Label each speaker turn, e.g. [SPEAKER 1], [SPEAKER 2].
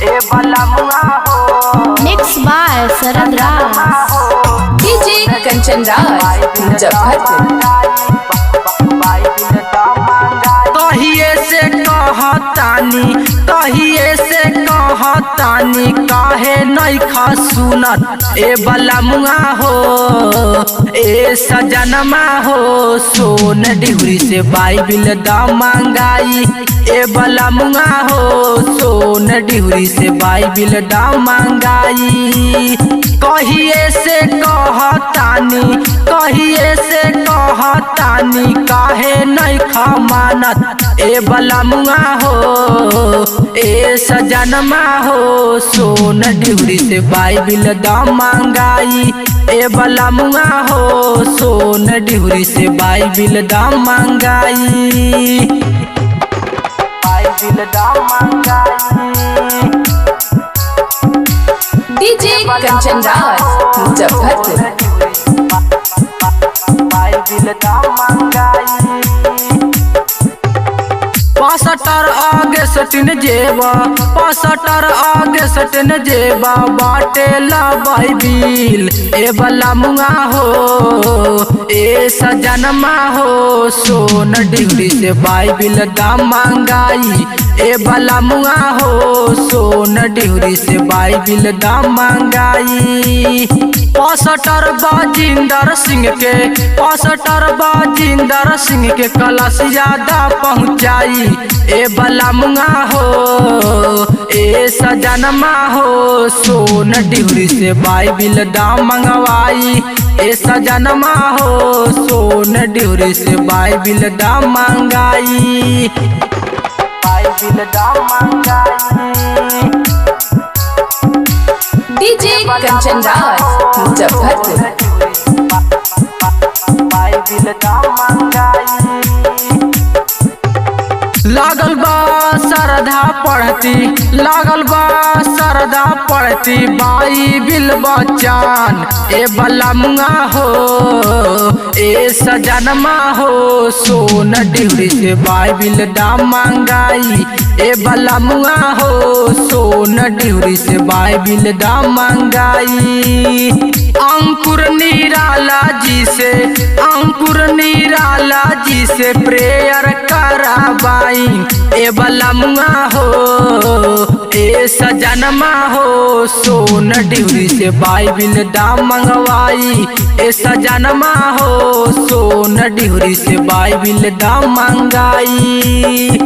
[SPEAKER 1] ए बलमुआ हो।
[SPEAKER 2] Mix by Sharad Raj.
[SPEAKER 3] DJ Kanchan Raj Muzaffarpur.
[SPEAKER 1] कहिए से कहतानी काहे नइखा सुनत ए बलमुआ हो। ए सजनमा हो सोन डिहरी से बाइबिल दा मंगाई। ए बलमुआ हो सोन डिहरी से बाइबिल दा मंगाई। कहिए से कहतानी काहे नइखा मानत ए बलमुआ हो। ए सजनमा हो सोन डिहरी से बाइबिल दा मंगाई। ए बलमुआ हो सोन डिहरी से बाइबिल दा मंगाई। बाइबिल दा मंगाई।
[SPEAKER 3] डीजे कंचन राज मुजफ्फरपुर।
[SPEAKER 1] पासटर आगे सटन जेबा बाटे ला बाइबिल। ए बलमुआ हो ए सजनमा हो सोन डिहरी से बाइबिल दा मंगाई। ए बलमुआ हो सोन डिहरी से बाइबिल दा मंगाई। पासटर बाजिंदर सिंह के कलश ज्यादा पहुँचाई। ए बलमुआ हो ए सजनमा हो सोन डिहरी से बाइबिल दा मंगवाई। ए सजनमा हो सोन डिहरी से बाइबिल दा मंगाई। बाइबिल दा मंगाई।
[SPEAKER 3] डीजे कंचन राज मुजफ्फरपुर।
[SPEAKER 1] बाइबिल दा मंगाई। लागल बा सरधा पढ़ती बाइबिल बचान। ए बलमुआ हो ए सजनमा हो सोन डिहरी से बाइबिल दा मंगाई। ए बलमुआ हो सोन डिहरी से बाइबिल दा मंगाई। अंकुर निराला जी से प्रेयर कराबाई। ए बलमुआ हो ए सजनमा हो सोन डिहरी से बाइबिल दा मंगवाई। ए सजनमा हो सोन डिहरी से बाइबिल दा मंगाई।